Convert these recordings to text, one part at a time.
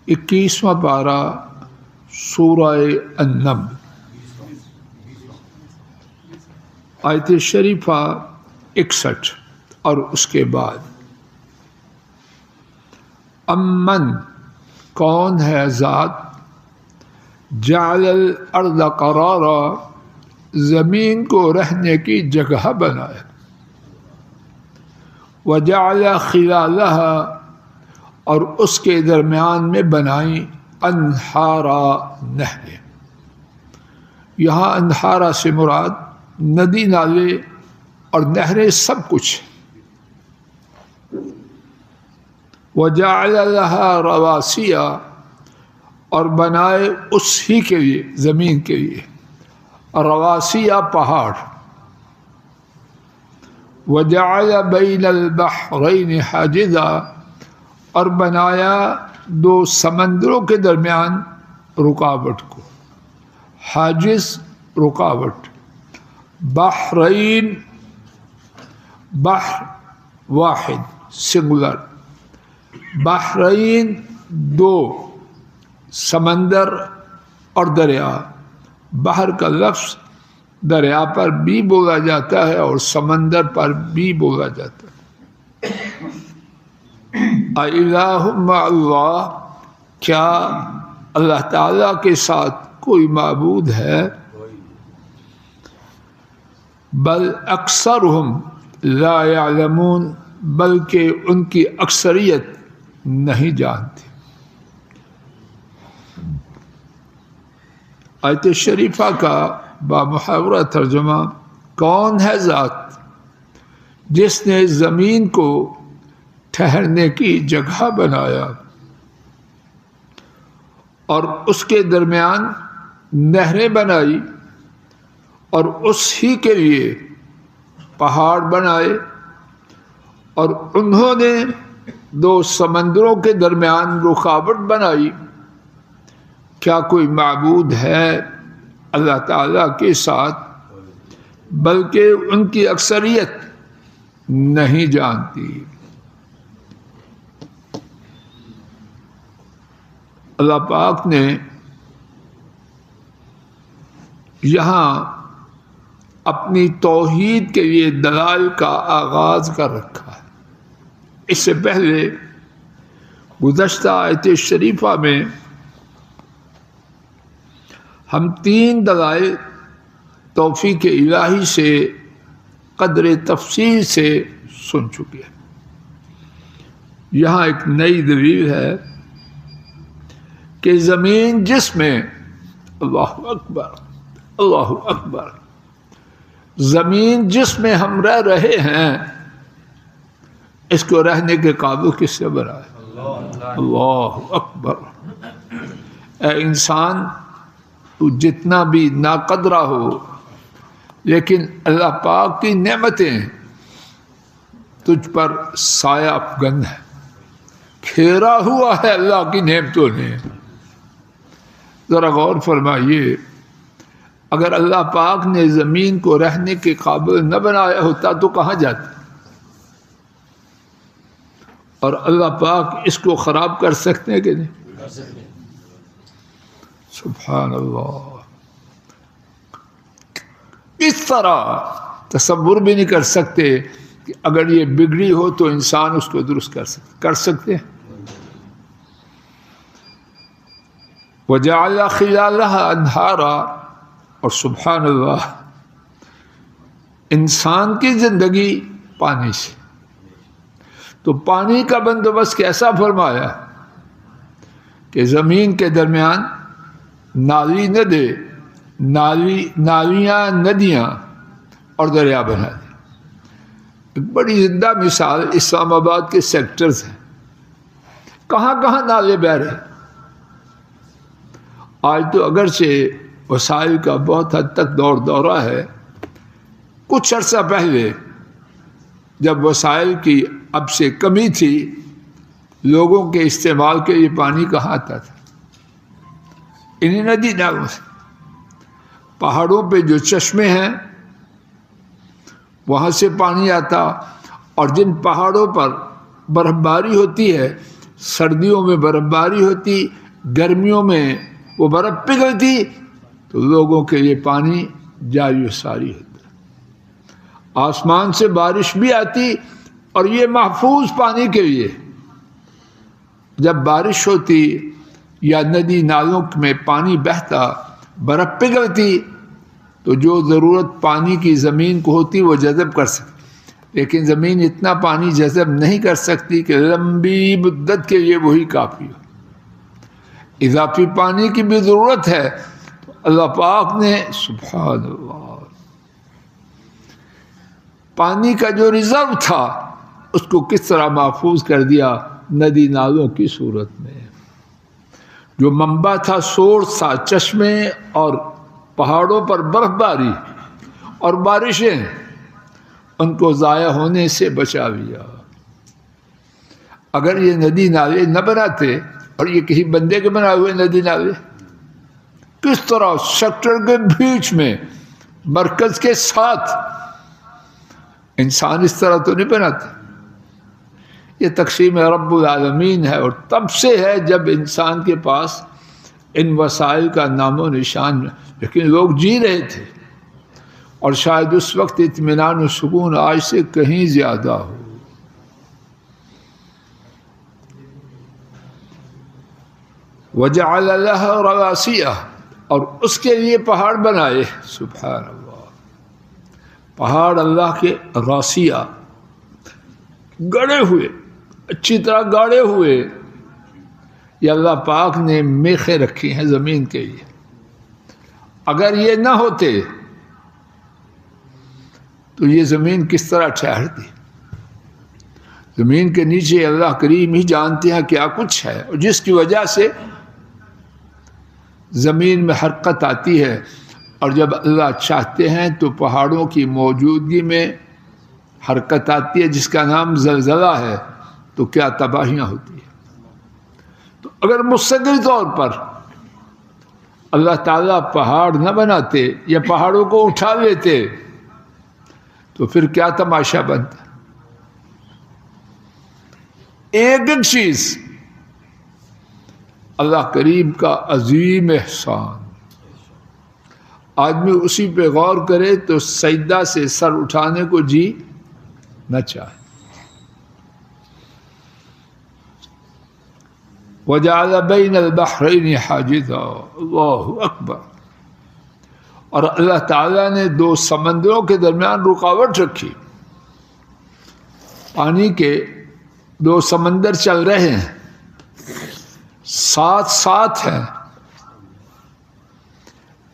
21واں پارہ سورہ النمل، آیت شریفہ 61 اور اس کے بعد امن کون ہے ذات جعل الارض قرارا زمین کو رہنے کی جگہ بنائے، وجعل خلالها اور اس کے درمیان میں بنائی انہارا نہریں۔ یہاں انہارا سے مراد ندی نالے اور نہریں سب کچھ۔ وجعل لها رواسیہ اور بنائے اس ہی کے لیے زمین کے لیے رواسیہ پہاڑ۔ وجعل بین البحرین حاجزا اور بنایا دو سمندروں کے درمیان رکاوٹ کو، حاجز رکاوٹ۔ بحرین بحر واحد سنگولر، بحرین دو، سمندر اور دریا۔ بحر کا لفظ دریا پر بھی بولا جاتا ہے اور سمندر پر بھی بولا جاتا ہے۔ اِلٰہٌ مع اللہ، کیا اللہ تعالیٰ کے ساتھ کوئی معبود ہے؟ بل اکثرہم لا یعلمون، بلکہ ان کی اکثریت نہیں جانتی۔ آیت شریفہ کا بامحاورہ ترجمہ، کون ہے ذات جس نے زمین کو ٹھہرنے کی جگہ بنایا اور اس کے درمیان نہریں بنائی اور اس ہی کے لیے پہاڑ بنائے، اور انہوں نے دو سمندروں کے درمیان رکاوٹ بنائی۔ کیا کوئی معبود ہے اللہ تعالیٰ کے ساتھ؟ بلکہ ان کی اکثریت نہیں جانتی۔ اللہ پاک نے یہاں اپنی توحید کے لیے دلائل کا آغاز کر رکھا ہے۔ اس سے پہلے گزشتہ آیت شریفہ میں ہم 3 دلائل توفیق الہی سے قدر تفصیل سے سن چکے ہیں۔ یہاں ایک نئی دلیل ہے کہ زمین جس میں، اللہ اکبر اللہ اکبر، زمین جس میں ہم رہ رہے ہیں، اس کو رہنے کے قابل کس نے بنایا؟ اللہ اکبر۔ اے انسان، تو جتنا بھی ناقدرہ ہو، لیکن اللہ پاک کی نعمتیں تجھ پر سایہ افگن ہے، گھیرا ہوا ہے اللہ کی نعمتوں نے۔ ذرا غور فرمائیے، اگر اللہ پاک نے زمین کو رہنے کے قابل نہ بنایا ہوتا تو کہاں جاتا؟ اور اللہ پاک اس کو خراب کر سکتے ہیں کہ نہیں؟ سبحان اللہ۔ اس طرح تصور بھی نہیں کر سکتے کہ اگر یہ بگڑی ہو تو انسان اس کو درست کر سکتے ہیں۔ وَجَعَلَ خِلَالَهَا أَنْهَارًا، اور سبحان اللہ، انسان کی زندگی پانی سے، تو پانی کا بندوبست کیسا فرمایا کہ زمین کے درمیان نالی نہ دے، نالیاں ندیاں اور دریا بنا دے۔ ایک بڑی زندہ مثال اسلام آباد کے سیکٹرز ہیں، کہاں کہاں نالے بہہ رہے۔ آج تو اگرچہ وسائل کا بہت حد تک دورہ ہے، کچھ عرصہ پہلے جب وسائل کی اب سے کمی تھی، لوگوں کے استعمال کے لیے پانی کہاں آتا تھا؟ انہیں ندی نالوں سے۔ پہاڑوں پہ جو چشمے ہیں وہاں سے پانی آتا، اور جن پہاڑوں پر برف باری ہوتی ہے سردیوں میں برف باری ہوتی، گرمیوں میں وہ برف پگھلتی، تو لوگوں کے لیے پانی جاری و ساری ہوتا۔ آسمان سے بارش بھی آتی اور یہ محفوظ پانی کے لیے۔ جب بارش ہوتی یا ندی نالوں میں پانی بہتا، برف پگھلتی، تو جو ضرورت پانی کی زمین کو ہوتی وہ جذب کر سکتی، لیکن زمین اتنا پانی جذب نہیں کر سکتی کہ لمبی مدت کے لیے وہی کافی ہو۔ اضافی پانی کی بھی ضرورت ہے، تو اللہ پاک نے سبحان اللہ پانی کا جو ریزرو تھا اس کو کس طرح محفوظ کر دیا ندی نالوں کی صورت میں۔ جو منبع تھا، سورس تھا، چشمے اور پہاڑوں پر برف باری اور بارشیں، ان کو ضائع ہونے سے بچا لیا۔ اگر یہ ندی نالے نہ بناتے، اور یہ کسی بندے کے بنائے ہوئے ندی نالے، کس طرح سیکٹر کے بیچ میں مرکز کے ساتھ، انسان اس طرح تو نہیں بناتے۔ یہ تقسیم رب العالمین ہے، اور تب سے ہے جب انسان کے پاس ان وسائل کا نام و نشان، لیکن لوگ جی رہے تھے، اور شاید اس وقت اطمینان و سکون آج سے کہیں زیادہ ہو۔ وَجَعَلَ لَهَا رَوَاسِيَ، اور اس کے لیے پہاڑ بنائے۔ سبحان اللہ، پہاڑ اللہ کے راسیہ، گڑے ہوئے، اچھی طرح گاڑے ہوئے، یہ اللہ پاک نے میخیں رکھی ہیں زمین کے لیے۔ اگر یہ نہ ہوتے تو یہ زمین کس طرح ٹھہرتی؟ زمین کے نیچے اللہ کریم ہی جانتے ہیں کیا کچھ ہے، اور جس کی وجہ سے زمین میں حرکت آتی ہے، اور جب اللہ چاہتے ہیں تو پہاڑوں کی موجودگی میں حرکت آتی ہے، جس کا نام زلزلہ ہے، تو کیا تباہیاں ہوتی ہیں۔ تو اگر مستقل طور پر اللہ تعالیٰ پہاڑ نہ بناتے یا پہاڑوں کو اٹھا لیتے تو پھر کیا تماشا بنتا۔ ایک ایک چیز اللہ کریم کا عظیم احسان، آدمی اسی پہ غور کرے تو سجدہ سے سر اٹھانے کو جی نہ چاہے۔ وَجَعَلَ بَيْنَ الْبَحْرَيْنِ حَاجِزًا، اللہ اکبر، اور اللہ تعالیٰ نے دو سمندروں کے درمیان رکاوٹ رکھی۔ پانی کے دو سمندر چل رہے ہیں، ساتھ ساتھ ہیں،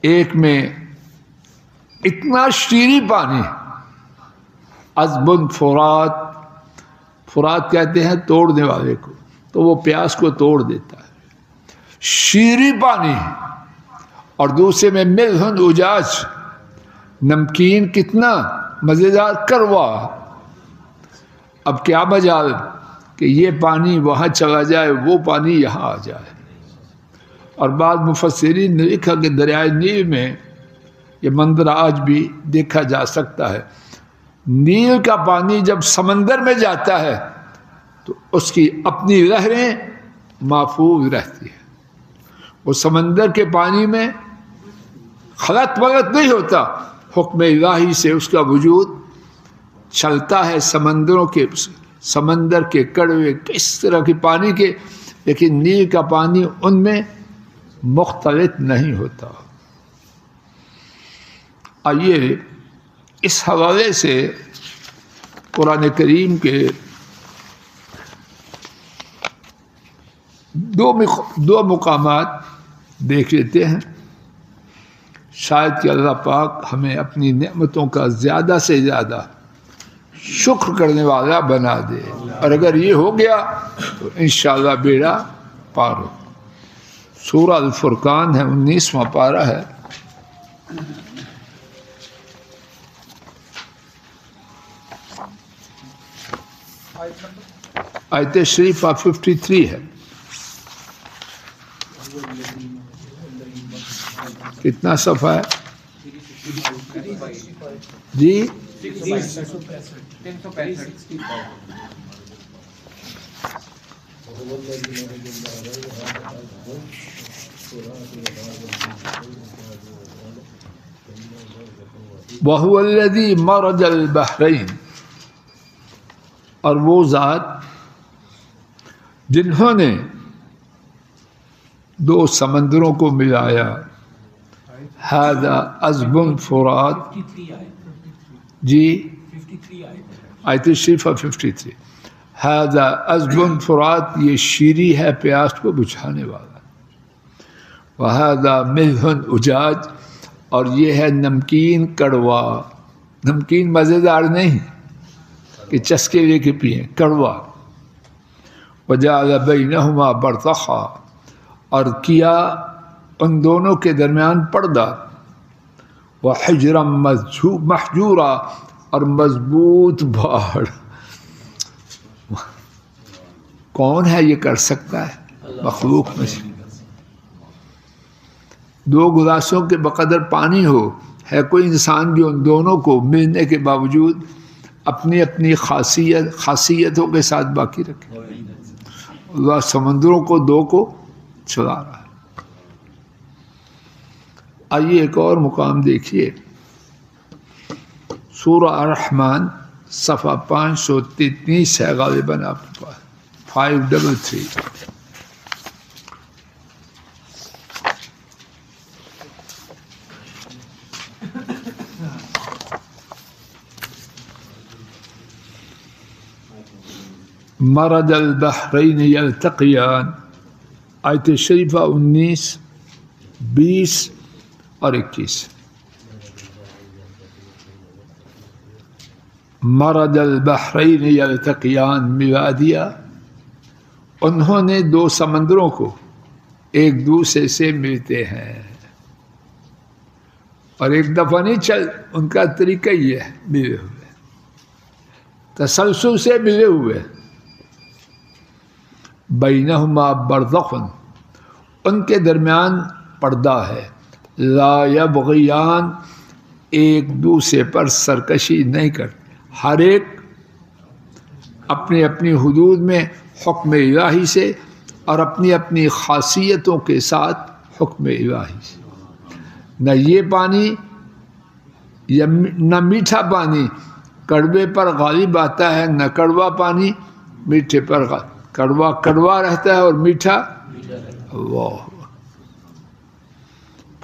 ایک میں اتنا شیریں پانی، عذب فرات، فرات کہتے ہیں توڑنے والے کو، تو وہ پیاس کو توڑ دیتا ہے، شیریں پانی، اور دوسرے میں ملح اجاج، نمکین کتنا مزیدار کروا۔ اب کیا مجال کہ یہ پانی وہاں چلا جائے، وہ پانی یہاں آ جائے۔ اور بعض مفسرین نے لکھا کہ دریائے نیل میں یہ منظر آج بھی دیکھا جا سکتا ہے۔ نیل کا پانی جب سمندر میں جاتا ہے تو اس کی اپنی لہریں محفوظ رہتی ہیں، وہ سمندر کے پانی میں خلط بغت نہیں ہوتا، حکم الہی سے اس کا وجود چلتا ہے۔ سمندر کے کڑوے کس طرح کے پانی کے، لیکن نیل کا پانی ان میں مختلط نہیں ہوتا۔ آئیے اس حوالے سے قرآن کریم کے دو مقامات دیکھ لیتے ہیں، شاید کہ اللہ پاک ہمیں اپنی نعمتوں کا زیادہ سے زیادہ شکر کرنے والا بنا دے، اور اگر یہ ہو گیا تو انشاءاللہ بیڑا پار ہو۔ سورہ الفرقان ہے، 19واں پارہ ہے، آیت شریفہ 53 ہے۔ کتنا صفحہ ہے جی؟ 365 وَهُوَ الَّذِي مَرَجَ الْبَحْرَيْنِ، اور وہ ذات جنہوں نے دو سمندروں کو ملایا، هذا عذب فرات، جی آیت شریفہ 53، هذا عذب فرات، یہ شیری ہے پیاس کو بجھانے والا، وهذا ملح اجاج، اور یہ ہے نمکین کڑوا، نمکین مزیدار نہیں کہ چسکے لے کے پئیں، کڑوا، وجعل بینہما برزخا، اور کیا ان دونوں کے درمیان پردہ، وحجرا محجورا، اور مضبوط باڑ۔ کون ہے یہ کر سکتا ہے مخلوق میں سے؟ دو گلاسوں کے بقدر پانی ہو، ہے کوئی انسان جو ان دونوں کو ملنے کے باوجود اپنی اپنی خاصیتوں کے ساتھ باقی رکھے؟ اللہ سمندروں کو دو کو چلا رہا ہے۔ آئیے ایک اور مقام دیکھیے، سورہ الرحمن صفحہ 533 ہے غالباً آپ کے پاس، 533۔ مرج البحرین یلتقیان، آیت شریفہ 19، 20 اور 21۔ مرج البحرین یلتقیان، ملا دیا انہوں نے دو سمندروں کو ایک دوسرے سے ملتے ہیں، اور ایک دفعہ نہیں چل، ان کا طریقہ یہ ہے، ملے ہوئے تسلسل سے ملے ہوئے، بینہما برزخ، ان کے درمیان پردہ ہے، لا یبغیان، ایک دوسرے پر سرکشی نہیں کرتے، ہر ایک اپنی اپنی حدود میں حکم الہی سے اور اپنی اپنی خاصیتوں کے ساتھ حکم الہی سے، نہ یہ پانی یا نہ میٹھا پانی کڑوے پر غالب آتا ہے، نہ کڑوا پانی میٹھے پر غالب، کڑوا کڑوا رہتا ہے اور میٹھا اللہ۔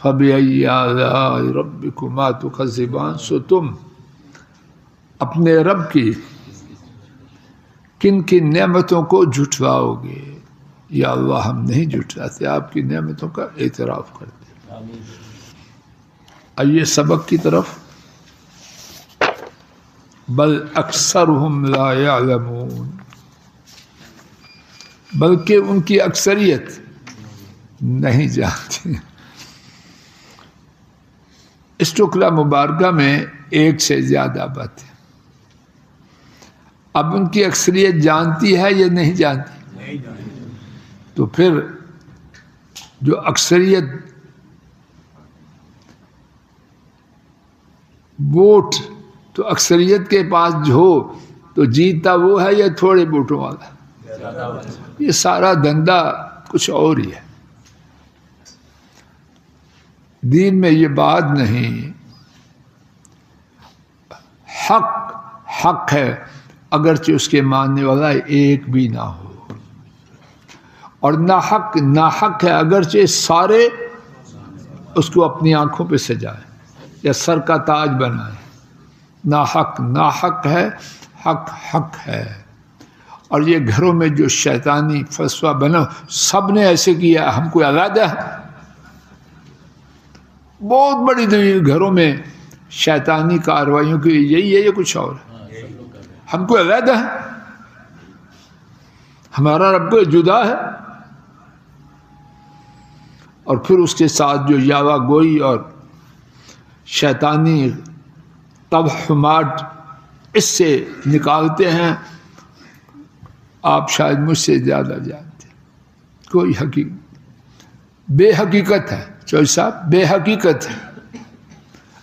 فَبِأَيِّ آلَاءِ رَبِّكُمَا تُكَذِّبَانِ، سو تم اپنے رب کی کن کن نعمتوں کو جھٹلاؤ گے؟ یا اللہ ہم نہیں جھٹلاتے، آپ کی نعمتوں کا اعتراف کرتے۔ آئیے سبق کی طرف، بل اکثرهم لا يعلمون، بلکہ ان کی اکثریت نہیں جانتی۔ اس ٹکڑا مبارکہ میں ایک سے زیادہ باتیں، اب ان کی اکثریت جانتی ہے یا نہیں جانتی؟ تو پھر جو اکثریت ووٹ تو اکثریت کے پاس جو ہو تو جیتتا وہ ہے یا تھوڑے ووٹوں والا؟ یہ سارا دھندا کچھ اور ہی ہے۔ دین میں یہ بات نہیں، حق حق ہے اگرچہ اس کے ماننے والا ایک بھی نہ ہو، اور ناحق ناحق ہے اگرچہ سارے اس کو اپنی آنکھوں پہ سجائیں یا سر کا تاج بنائیں۔ ناحق ناحق ہے، حق حق ہے۔ اور یہ گھروں میں جو شیطانی فلسفہ بنا، سب نے ایسے کیا، ہم کوئی علیحدہ ہے؟ بہت بڑی دلیل گھروں میں شیطانی کارروائیوں کی یہی ہے یا کچھ اور ہے؟ ہم کوئی علیحدہ ہے؟ ہمارا رب کوئی جدا ہے؟ اور پھر اس کے ساتھ جو یاوہ گوئی اور شیطانی توہمات اس سے نکالتے ہیں، آپ شاید مجھ سے زیادہ جانتے ہیں۔ کوئی حقیقت بے حقیقت ہے، چوہدری صاحب بے حقیقت ہے،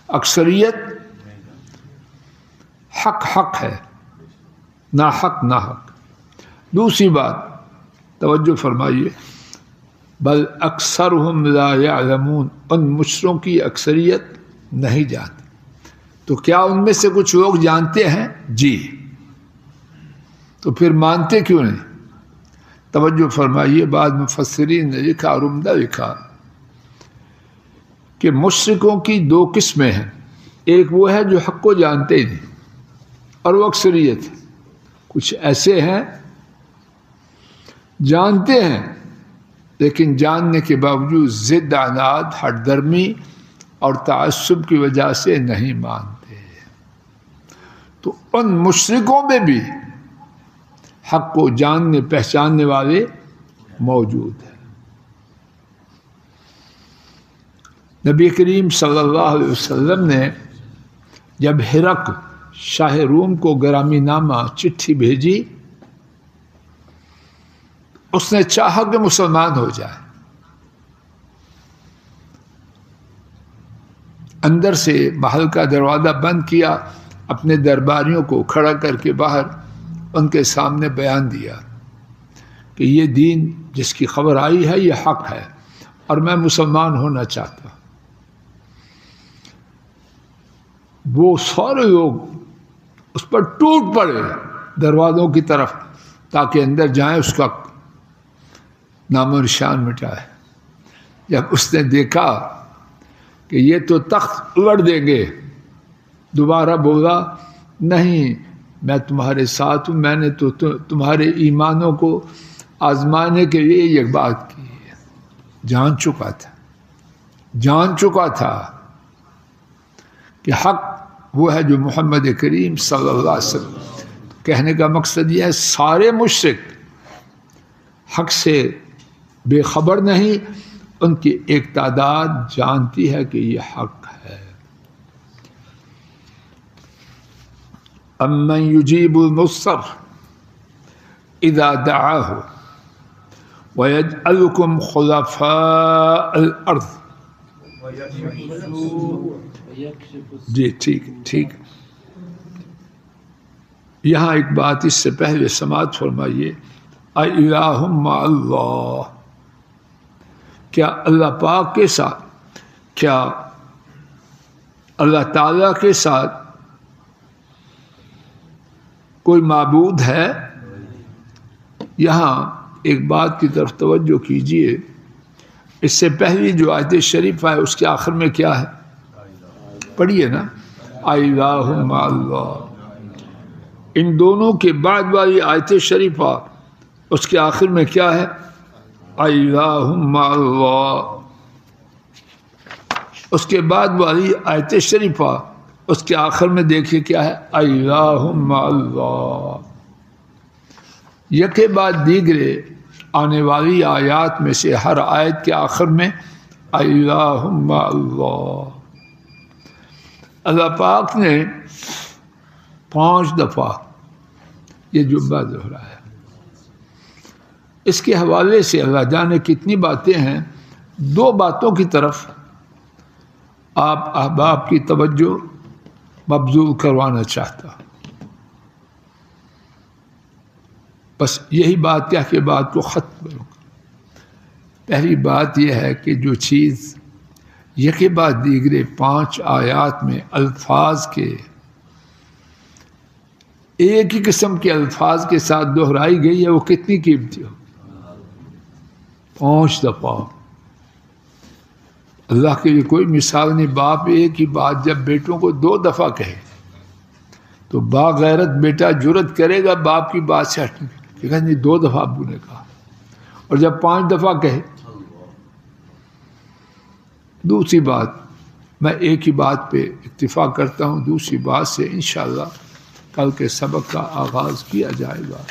اکثریت حق حق ہے، ناحق ناحق۔ دوسری بات، توجہ فرمائیے، بل اکثرهم لا يعلمون، ان مشرکوں کی اکثریت نہیں جانتی۔ تو کیا ان میں سے کچھ لوگ جانتے ہیں؟ جی، تو پھر مانتے کیوں نہیں؟ توجہ فرمائیے، بعض مفسرین نے لکھا اور عمدہ لکھا کہ مشرکوں کی دو قسمیں ہیں، ایک وہ ہے جو حق کو جانتے ہی نہیں اور وہ اکثریت ہے، کچھ ایسے ہیں جانتے ہیں لیکن جاننے کے باوجود ضد، عناد، ہٹ درمی اور تعصب کی وجہ سے نہیں مانتے۔ تو ان مشرکوں میں بھی حق کو جاننے پہچاننے والے موجود ہیں۔ نبی کریم صلی اللہ علیہ وسلم نے جب ہرقل شاہ روم کو گرامی نامہ چٹھی بھیجی، اس نے چاہا کہ مسلمان ہو جائے، اندر سے محل کا دروازہ بند کیا، اپنے درباریوں کو کھڑا کر کے باہر ان کے سامنے بیان دیا کہ یہ دین جس کی خبر آئی ہے یہ حق ہے اور میں مسلمان ہونا چاہتا ہوں۔ وہ سارے لوگ اس پر ٹوٹ پڑے دروازوں کی طرف تاکہ اندر جائیں، اس کا نام و نشان مٹائے۔ جب اس نے دیکھا کہ یہ تو تخت الٹ دیں گے، دوبارہ بولا نہیں، میں تمہارے ساتھ ہوں، میں نے تو تمہارے ایمانوں کو آزمانے کے لیے یہ بات کی ہے۔ جان چکا تھا کہ حق وہ ہے جو محمد کریم صلی اللہ علیہ وسلم۔ کہنے کا مقصد یہ ہے سارے مشرک حق سے بے خبر نہیں، ان کی ایک تعداد جانتی ہے کہ یہ حق ہے۔ امن یجیب المضطر اذا دعاہ ویجعلکم خلفاء الارض۔ جی ٹھیک، یہاں ایک بات اس سے پہلے سماعت فرمائیے، اِلٰہٌ مع اللہ، کیا اللہ پاک کے ساتھ، کیا اللہ تعالیٰ کے ساتھ کوئی معبود ہے؟ یہاں ایک بات کی طرف توجہ کیجیے، اس سے پہلی جو آیت شریف ہے اس کے آخر میں کیا ہے؟ پڑھیے نا، اِلٰہٌ مع اللہ۔ ان دونوں کے بعد والی آیت شریفہ اس کے آخر میں کیا ہے؟ اِلٰہٌ مع اللہ۔ اس کے بعد والی آیت شریفہ اس کے آخر میں دیکھیے کیا ہے؟ اِلٰہٌ مع اللہ۔ یکے بعد دیگرے آنے والی آیات میں سے ہر آیت کے آخر میں اِلٰہٌ مع اللہ۔ اللہ پاک نے 5 دفعہ یہ جملہ دہرایا۔ اس کے حوالے سے اللہ جانے کتنی باتیں ہیں۔ 2 باتوں کی طرف آپ احباب کی توجہ مبذول کروانا چاہتا ہوں، بس یہی بات کہہ کے بات کو ختم کروں گا۔ پہلی بات یہ ہے کہ جو چیز یکے بعد دیگرے 5 آیات میں الفاظ کے ایک ہی قسم کے الفاظ کے ساتھ دہرائی گئی ہے، وہ کتنی قیمتی ہو؟ 5 دفعہ۔ اللہ کے لیے کوئی مثال نہیں۔ باپ ایک ہی بات جب بیٹوں کو 2 دفعہ کہے تو باغیرت بیٹا جرت کرے گا باپ کی بات سے ہٹنے کی، کہ نہیں 2 دفعہ ابو نے کہا، اور جب 5 دفعہ کہے۔ دوسری بات، میں ایک ہی بات پہ اتفاق کرتا ہوں، دوسری بات سے انشاءاللہ کل کے سبق کا آغاز کیا جائے گا۔